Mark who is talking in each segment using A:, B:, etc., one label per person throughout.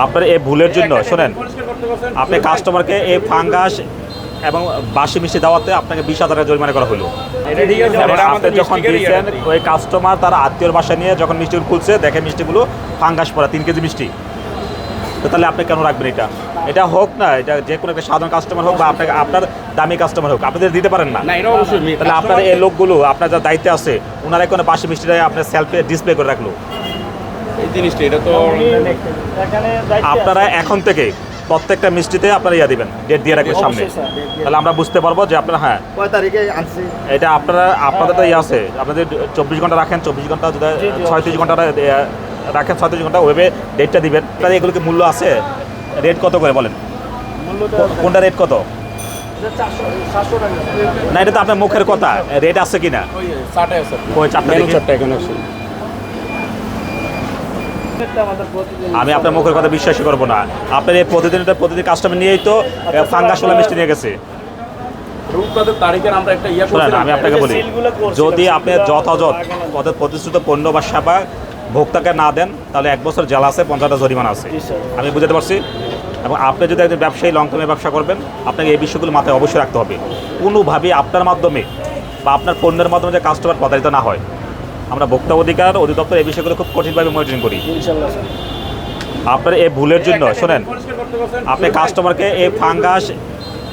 A: আপনার এই ভুলের জন্য শোনেন, আপনি কাস্টমারকে এই ফাঙ্গাস এবং বাসি মিষ্টি দেওয়াতে আপনাকে 20,000 টাকা জরিমানা করা হলো। এবং আপনি যখন দিয়েছেন ওই কাস্টমার তার আত্মীয়র বাসায় নিয়ে যখন মিষ্টিগুলো খুলছে দেখে মিষ্টিগুলো ফাঙ্গাস পড়া 3 কেজি মিষ্টি, তো তাহলে আপনি কেন রাখবেন? এটা হোক না, এটা যে কোনো একটা সাধারণ কাস্টমার হোক বা আপনাকে আপনার দামি কাস্টমার হোক, আপনি দিতে পারেন না। তাহলে আপনার এই লোকগুলো আপনার যা দায়িত্বে আছে ওনারা কোনো বাসি মিষ্টিটা আপনার সেলফে ডিসপ্লে করে রাখলো।
B: এই জিনিসটা এটা তো
A: আপনারা এখন থেকে প্রত্যেকটা মিষ্টিতে আপনারা ইয়া দিবেন, ডেট দিয়ে রাখবেন সামনে, তাহলে আমরা বুঝতে পারবো যে আপনারা হ্যাঁ
C: কয় তারিখে আনছি।
A: এটা আপনাদের তো ইয়ে আছে, আপনাদের 24 ঘন্টা রাখেন, 24 ঘন্টা যদি 36 ঘন্টা রাখেন, 36 ঘন্টা ওয়েবে ডেটটা দিবেন। তাহলে এগুলো কি মূল্য আছে? রেট কত করে বলেন? কোনটা রেট কত? না এটা তো আপনার মুখের কথা, রেট আছে কিনা? ওই চারটা এখানে আছে। আমি আপনার মুখের কথা বিশ্বাসই করবো না। আপনার এই প্রতিদিন কাস্টমার নিয়েই তো ফাঙ্গাসওয়ালা মিষ্টি নিয়ে গেছে। আমি আপনাকে বলি, যদি আপনি যথাযথ পদের প্রতিশ্রুত পণ্য বা সেবা ভোক্তাকে না দেন তাহলে 1 বছর জেল আছে, 50 টাকা জরিমানা আছে। আমি বুঝতে পারছি। এবং আপনি যদি একজন ব্যবসায়ী লং টার্মে ব্যবসা করবেন, আপনাকে এই বিষয়গুলো মাথায় অবশ্যই রাখতে হবে। কোনোভাবেই আপনার মাধ্যমে বা আপনার পণ্যের মাধ্যমে যে কাস্টমার প্রতারিত না হয়। আমরা ভোক্তা অধিকার অধিদপ্তর এই বিষয়গুলো খুব কঠিনভাবে মনিটরিং করি। আপনার এই ভুলের জন্য শোনেন, আপনি কাস্টমারকে এই ফাঙ্গাস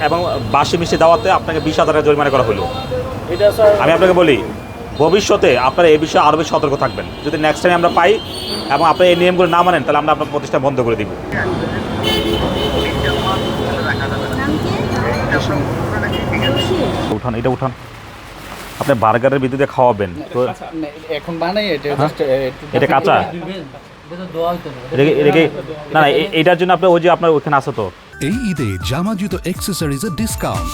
A: এবং বাসি মিষ্টি দেওয়াতে আপনাকে 20,000 টাকা জরিমানা করা হলো। আমি আপনাকে বলি, ভবিষ্যতে আপনারা এই বিষয়ে আরও বেশি সতর্ক থাকবেন। যদি নেক্সট টাইম আমরা পাই এবং আপনি এই নিয়মগুলো না মানেন তাহলে আমরা আপনার প্রতিষ্ঠান বন্ধ করে দিব। উঠান, এটা উঠান। আপনি বার্গারের বিদ্যুতে খাওয়াবেন তো
B: এখন বানাই
A: এটা কাঁচা না না, এটার জন্য আপনি ওই যে আপনার ওইখানে আছে তো।
D: এই ঈদে জামা জুতো অ্যাক্সেসরিজের ডিসকাউন্ট।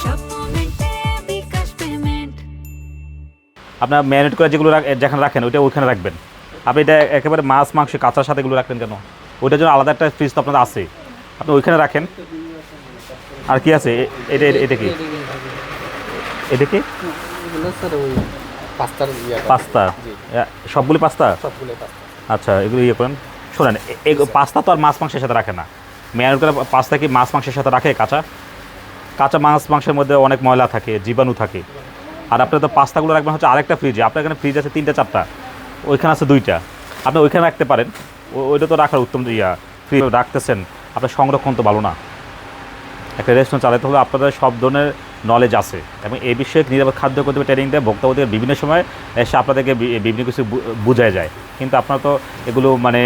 A: আপনার ম্যারিনেট করে যেগুলো যেখানে রাখেন ওইটা ওইখানে রাখবেন। আপনি এটা একেবারে মাছ মাংস কাঁচার সাথে এগুলো রাখবেন কেন? ওইটার জন্য আলাদা একটা ফ্রিজ তো আপনাদের আছে, আপনি ওইখানে রাখেন। আর কি আছে এটা? এটা কি? এটা কি পাস্তা? সবগুলি পাস্তা? আচ্ছা, এগুলো ইয়ে করেন। শোনেন, পাস্তা তো আর মাছ মাংসের সাথে রাখে না। ম্যারিনেট করে পাস্তা কি মাছ মাংসের সাথে রাখে? কাঁচা মাছ মাংসের মধ্যে অনেক ময়লা থাকে, জীবাণু থাকে। আর আপনার তো পাস্তাগুলো রাখবেন হচ্ছে আরেকটা ফ্রিজে। আপনার এখানে ফ্রিজ আছে 3টা 4টা, ওইখানে আছে 2টা। আপনি ওইখানে রাখতে পারেন। ওইটা তো রাখার উত্তম ফ্রিজ রাখতেছেন, আপনার সংরক্ষণ তো ভালো না। একটা রেস্টুরেন্ট চালাতে হলে আপনাদের সব ধরনের নলেজ আছে এবং এই বিষয়ে নিরাপদ খাদ্য করতে ট্রেনিং দেয় ভোক্তা অধিকার বিভিন্ন সময় এসে আপনাদেরকে বিভিন্ন কিছু বুঝায় যায়, কিন্তু আপনারা তো এগুলো মানে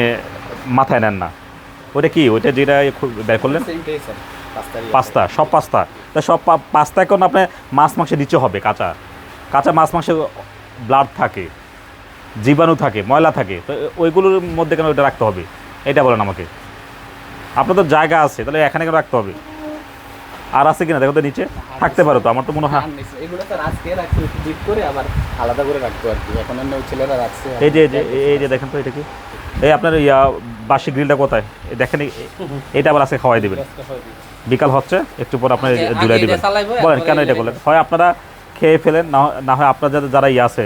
A: মাথায় নেন না। ওইটা কি? ওইটা যেটা বের করলেন পাস্তা, সব পাস্তা। তা সব পাস্তা এখন আপনার মাছ মাংসের নিচে হবে। কাঁচা মাছ মাংসে ব্লাড থাকে, জীবাণু থাকে, ময়লা থাকে, তো ওইগুলোর মধ্যে কেন ওইটা রাখতে হবে? এটা বলেন আমাকে। আপনার তো জায়গা আছে, তাহলে এখানে কেন রাখতে হবে? আর আছে কিনা দেখো তো, নিচে থাকতে পারো তো। আমার তো মনে হয় এই যে দেখেন তো, এটা কি? এই আপনার বাসি গ্রিলটা কোথায় দেখেন? এটা আবার আজকে খাওয়াই দেবেন। বিকাল হচ্ছে, একটু পর আপনার জুলাই দেবেন। বলেন কেন এটা করলেন? হয় আপনারা খেয়ে ফেলেন, না হয় আপনার যারা আছে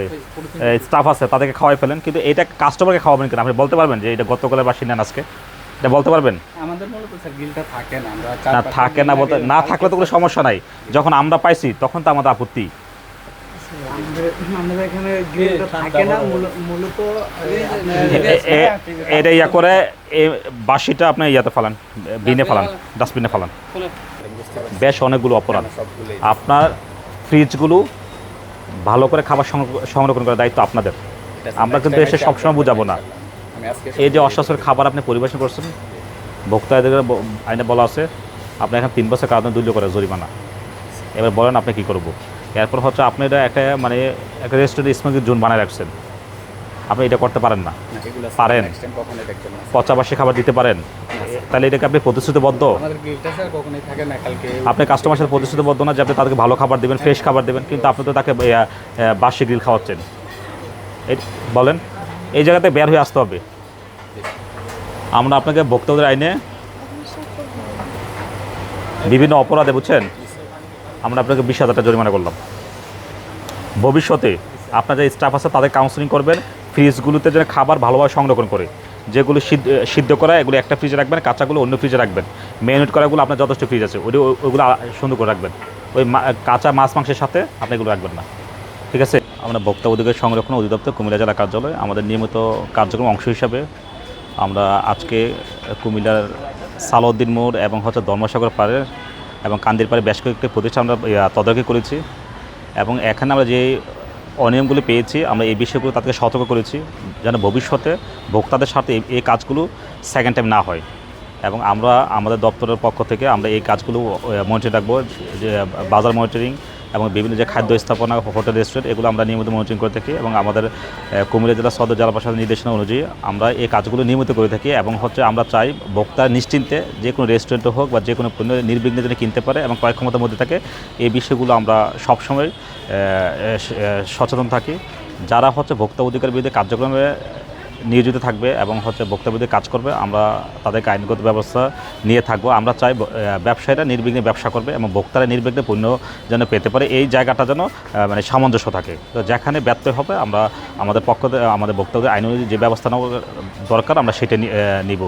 A: স্টাফ আছে তাদেরকে খাওয়াই ফেলেন, কিন্তু এটা কাস্টমারকে খাওয়াবেন কিনা আপনি বলতে পারবেন যে এটা গতকালের বাসি নেন আজকে? এটা বলতে পারবেন? না থাকে না বলতে, না থাকলে তো কোনো সমস্যা নাই। যখন আমরা পাইছি তখন তো আমাদের আপত্তি। এটা ইয়া করে বাসিটা আপনি ইয়াতে ফেলান, বিনে ফেলান, ডাস্টবিনে ফেলান। বেশ অনেকগুলো অপরাধ। আপনার ফ্রিজগুলো ভালো করে খাবার সংরক্ষণ করার দায়িত্ব আপনাদের। আমরা কিন্তু এসে সবসময় বুঝাবো না। এই যে অস্বাস্থ্যকর খাবার আপনি পরিবেশন করছেন, ভোক্তা আইনে বলা আছে আপনি এখন 3 বছর কারাদণ্ড তুল্য করে জরিমানা। এবার বলেন আপনি কী করবো? এরপর হচ্ছে আপনি এটা একটা রেস্টুরেন্ট স্মোকিং জোন বানায় রাখছেন। আপনি এটা করতে পারেন না? পারেন। পচাবাসী খাবার দিতে পারেন? তাহলে এটাকে আপনি প্রতিশ্রুতিবদ্ধ? আপনি কাস্টমার সাথে প্রতিশ্রুতিবদ্ধ না যে আপনি তাদেরকে ভালো খাবার দেবেন, ফ্রেশ খাবার দেবেন, কিন্তু আপনি তো তাকে বাসি গ্রিল খাওয়াচ্ছেন। বলেন, এই জায়গাতে বের হয়ে আসতে হবে। আমরা আপনাকে ভোক্তাদের আইনে বিভিন্ন অপরাধে, বুঝছেন, আমরা আপনাকে 20,000 টাকা জরিমানা করলাম। ভবিষ্যতে আপনার যে স্টাফ আছে তাদের কাউন্সেলিং করবেন, ফ্রিজগুলোতে যেন খাবার ভালোভাবে সংরক্ষণ করে। যেগুলো সিদ্ধ করা এগুলো একটা ফ্রিজে রাখবেন, কাঁচাগুলো অন্য ফ্রিজে রাখবেন। ম্যারিনেট করাগুলো আপনার যথেষ্ট ফ্রিজ আছে, ওইগুলো সুন্দর করে রাখবেন। ওই কাঁচা মাছ মাংসের সাথে আপনি এগুলো রাখবেন না, ঠিক আছে? আমরা ভোক্তা অধিকার সংরক্ষণ অধিদপ্তর কুমিল্লা জেলা কার্যালয় আমাদের নিয়মিত কার্যক্রম অংশ হিসাবে আমরা আজকে কুমিল্লার সালাউদ্দিন মোড় এবং ধর্মসাগর পাড়ে এবং কান্দির পাড়ে বেশ কয়েকটি প্রতিষ্ঠান আমরা তদারকি করেছি এবং এখানে আমরা যে অনিয়মগুলি পেয়েছি আমরা এই বিষয়গুলো তাদেরকে সতর্ক করেছি যেন ভবিষ্যতে ভোক্তাদের সাথে এই কাজগুলো সেকেন্ড টাইম না হয়। এবং আমরা আমাদের দপ্তরের পক্ষ থেকে আমরা এই কাজগুলো মনিটরিং রাখবো, যে বাজার মনিটরিং এবং বিভিন্ন যে খাদ্য স্থাপনা, হোটেল, রেস্টুরেন্ট এগুলো আমরা নিয়মিত মনিটরিং করে থাকি এবং আমাদের কুমিল্লা জেলা সদর জেলা প্রশাসনের নির্দেশনা অনুযায়ী আমরা এই কাজগুলো নিয়মিত করে থাকি এবং আমরা চাই ভোক্তা নিশ্চিন্তে যে কোনো রেস্টুরেন্টে হোক বা যে কোনো পণ্য নির্বিঘ্নে যেন কিনতে পারে এবং ক্রয় ক্ষমতার মধ্যে থাকে। এই বিষয়গুলো আমরা সবসময় সচেতন থাকি। যারা ভোক্তা অধিকার বিরুদ্ধে কার্যক্রমে নিয়োজিত থাকবে এবং ভোক্তা বিরুদ্ধে কাজ করবে, আমরা তাদেরকে আইনগত ব্যবস্থা নিয়ে থাকবো। আমরা চাই ব্যবসায়ীরা নির্বিঘ্নে ব্যবসা করবে এবং ভোক্তারা নির্বিঘ্নে পণ্য যেন পেতে পারে, এই জায়গাটা যেন মানে সামঞ্জস্য থাকে। তো যেখানে ব্যত্যয় হবে আমরা আমাদের ভোক্তাদের আইন অনুযায়ী যে ব্যবস্থা নেওয়া দরকার আমরা সেটা নিব।